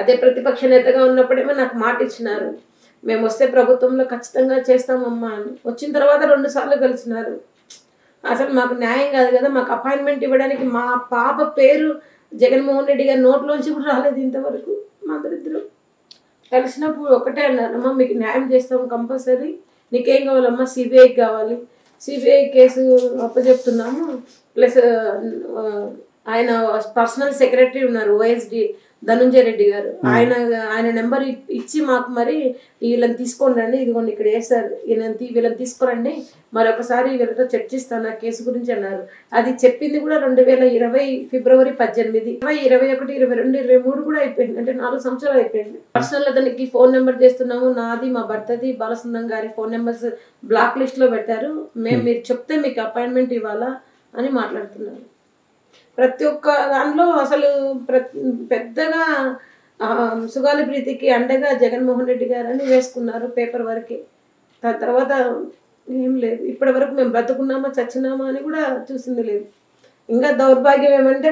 అదే ప్రతిపక్ష నేతగా ఉన్నప్పుడేమో నాకు మాట ఇచ్చినారు, మేము వస్తే ప్రభుత్వంలో ఖచ్చితంగా చేస్తామమ్మా అని. వచ్చిన తర్వాత 2 సార్లు కలిసినారు. అసలు మాకు న్యాయం కాదు కదా, మాకు అపాయింట్మెంట్ ఇవ్వడానికి మా పాప పేరు జగన్మోహన్ రెడ్డి గారి నోట్లోంచి కూడా రాలేదు ఇంతవరకు. మా దరిద్రం. కలిసినప్పుడు ఒకటే అన్నారు, అమ్మ మీకు న్యాయం చేస్తాం కంపల్సరీ, నీకేం కావాలమ్మా, సిబిఐకి కావాలి, సిబిఐ కేసు అప్పచెప్తున్నాము, ప్లస్ ఆయన పర్సనల్ సెక్రటరీ ఉన్నారు ఓఎస్డి ధనుంజయ రెడ్డి గారు, ఆయన నెంబర్ ఇచ్చి మాకు మరి వీళ్ళని తీసుకోండి రండి, ఇదిగోండి ఇక్కడ వేస్తారు, వీళ్ళని తీసుకురండి, మరొకసారి వీళ్ళతో చర్చిస్తాను ఆ కేసు గురించి అన్నారు. అది చెప్పింది కూడా 2020 ఫిబ్రవరి 18, 21, 22, 23 కూడా అయిపోయింది. అంటే 4 సంవత్సరాలు అయిపోయింది. పర్సనల్ అతనికి ఫోన్ నెంబర్ చేస్తున్నాము, నాది మా భర్తది బాలసుందరం గారి ఫోన్ నెంబర్స్ బ్లాక్ లిస్ట్ లో పెట్టారు, మీరు చెప్తే మీకు అపాయింట్మెంట్ ఇవ్వాలా అని మాట్లాడుతున్నారు. ప్రతి ఒక్క దాంట్లో అసలు పెద్దగా సుగాలి ప్రీతికి అండగా జగన్మోహన్ రెడ్డి గారు అని వేసుకున్నారు పేపర్ వరకే. దాని తర్వాత ఏం లేదు. ఇప్పటి వరకు మేము బ్రతుకున్నామా చచ్చినామా అని కూడా చూసింది లేదు. ఇంకా దౌర్భాగ్యం ఏమంటే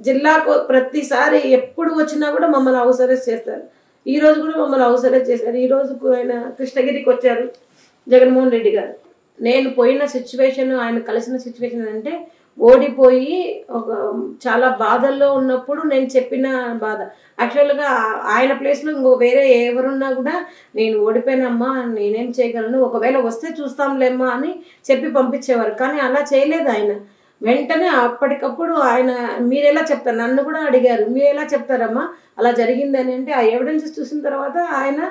జిల్లాకు ప్రతిసారి ఎప్పుడు వచ్చినా కూడా మమ్మల్ని హౌస్ అరెస్ట్ చేస్తారు. ఈ రోజు కూడా మమ్మల్ని హౌస్ అరెస్ట్ చేశారు. ఈ రోజు ఆయన కృష్ణగిరికి వచ్చారు జగన్మోహన్ రెడ్డి గారు. నేను పోయిన సిచ్యువేషన్, ఆయన కలిసిన సిచ్యువేషన్ అంటే ఓడిపోయి ఒక చాలా బాధల్లో ఉన్నప్పుడు నేను చెప్పిన బాధ. యాక్చువల్గా ఆయన ప్లేస్లో ఇంకో వేరే ఎవరున్నా కూడా నేను ఓడిపోయినమ్మా, నేనేం చేయగలను, ఒకవేళ వస్తే చూస్తాంలేమ్మా అని చెప్పి పంపించేవారు. కానీ అలా చేయలేదు ఆయన. వెంటనే అప్పటికప్పుడు ఆయన మీరెలా చెప్తారు, నన్ను కూడా అడిగారు, మీరు ఎలా చెప్తారమ్మా అలా జరిగిందని. అంటే ఆ ఎవిడెన్సెస్ చూసిన తర్వాత ఆయన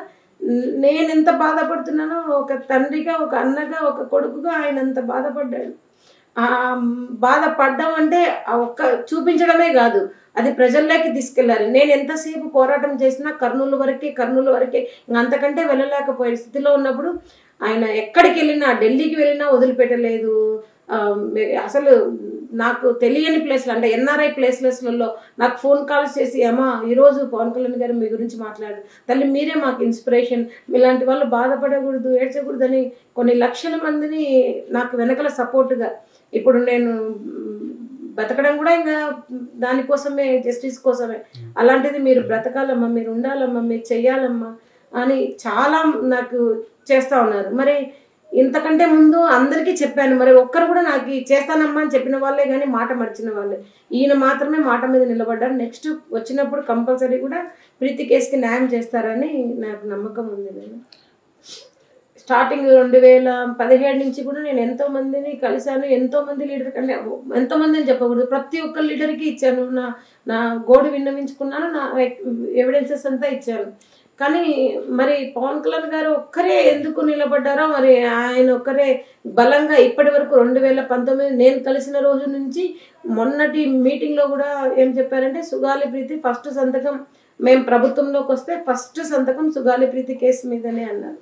నేను ఎంత బాధపడుతున్నానో ఒక తండ్రిగా, ఒక అన్నగా, ఒక కొడుకుగా ఆయన అంత బాధపడ్డాడు. బాధపడ్డం అంటే ఒక్క చూపించడమే కాదు, అది ప్రజల్లోకి తీసుకెళ్లారు. నేను ఎంతసేపు పోరాటం చేసినా కర్నూలు వరకే అంతకంటే వెళ్ళలేకపోయే స్థితిలో ఉన్నప్పుడు ఆయన ఎక్కడికి వెళ్ళినా, ఢిల్లీకి వెళ్ళినా వదిలిపెట్టలేదు. అసలు నాకు తెలియని ప్లేస్లు అంటే ఎన్ఆర్ఐ ప్లేస్లలో నాకు ఫోన్ కాల్స్ చేసి, అమ్మా ఈరోజు పవన్ కళ్యాణ్ గారు మీ గురించి మాట్లాడు తల్లి, మీరే మాకు ఇన్స్పిరేషన్, మీలాంటి వాళ్ళు బాధపడకూడదు, ఏడ్చకూడదు అని కొన్ని లక్షల మందిని నాకు వెనకల సపోర్టుగా. ఇప్పుడు నేను బ్రతకడం కూడా ఇంకా దానికోసమే, జస్టిస్ కోసమే. అలాంటిది మీరు బ్రతకాలమ్మా, మీరు ఉండాలమ్మా, మీరు చెయ్యాలమ్మా అని చాలా నాకు చేస్తూ ఉన్నారు. మరి ఇంతకంటే ముందు అందరికీ చెప్పాను, మరి ఒక్కరు కూడా నాకు చేస్తానమ్మా అని చెప్పిన వాళ్ళే కానీ మాట మర్చిన వాళ్ళే. ఈయన మాత్రమే మాట మీద నిలబడ్డారు. నెక్స్ట్ వచ్చినప్పుడు కంపల్సరీ కూడా ప్రీతి కేసుకి న్యాయం చేస్తారని నాకు నమ్మకం ఉంది. నేను స్టార్టింగ్ 2017 నుంచి కూడా నేను ఎంతో మందిని కలిశాను. ఎంతో మంది లీడర్ కంటే ఎంతో మంది అని చెప్పకూడదు, ప్రతి ఒక్క లీడర్కి ఇచ్చాను, నా గోడు విన్నవించుకున్నాను, నా ఎవిడెన్సెస్ అంతా ఇచ్చాను. కానీ మరి పవన్ కళ్యాణ్ గారు ఒక్కరే ఎందుకు నిలబడ్డారో, మరి ఆయన ఒక్కరే బలంగా ఇప్పటి వరకు 2019 నేను కలిసిన రోజు నుంచి మొన్నటి మీటింగ్లో కూడా ఏం చెప్పారంటే, సుగాలి ప్రీతి ఫస్ట్ సంతకం, మేము ప్రభుత్వంలోకి వస్తే ఫస్ట్ సంతకం సుగాలి ప్రీతి కేసు మీదనే అన్నారు.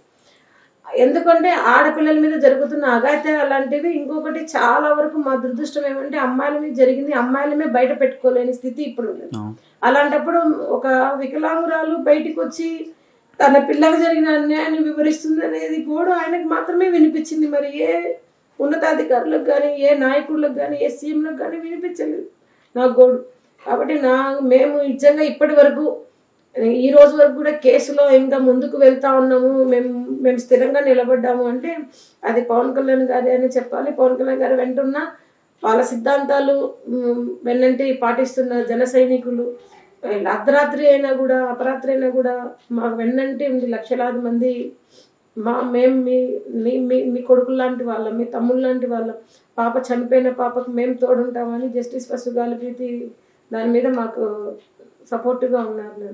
ఎందుకంటే ఆడపిల్లల మీద జరుగుతున్న అఘాయిత్యాలు అలాంటివి. ఇంకొకటి చాలా వరకు మా దురదృష్టం ఏమంటే అమ్మాయిల మీద జరిగింది, అమ్మాయిలమే బయట పెట్టుకోలేని స్థితి ఇప్పుడు ఉంది. అలాంటప్పుడు ఒక వికలాంగురాలు బయటికి వచ్చి తన పిల్లలకు జరిగిన అన్యాయాన్ని వివరిస్తుంది అనేది కూడా ఆయనకు మాత్రమే వినిపించింది. మరి ఏ ఉన్నతాధికారులకు కానీ, ఏ నాయకులకు కానీ, ఏ సీఎంలకు కానీ వినిపించలేదు నా గోడు. కాబట్టి మేము నిజంగా ఇప్పటి వరకు ఈ రోజు వరకు కూడా కేసులో ఇంకా ముందుకు వెళ్తా ఉన్నాము, మేము స్థిరంగా నిలబడ్డాము అంటే అది పవన్ కళ్యాణ్ గారి అని చెప్పాలి. పవన్ కళ్యాణ్ గారు వెంటున్న వాళ్ళ సిద్ధాంతాలు వెన్నంటి పాటిస్తున్న జన సైనికులు, అర్ధరాత్రి అయినా కూడా అపరాత్రి అయినా కూడా మాకు వెన్నంటి ఉంది లక్షలాది మంది. మేము మీ కొడుకులు లాంటి వాళ్ళం, మీ తమ్ముళ్ళు లాంటి వాళ్ళం, పాప చనిపోయిన పాపకు మేము తోడుంటామని జస్టిస్ ఫర్ సుగాలి ప్రీతి దాని మీద మాకు సపోర్ట్గా ఉన్నారు.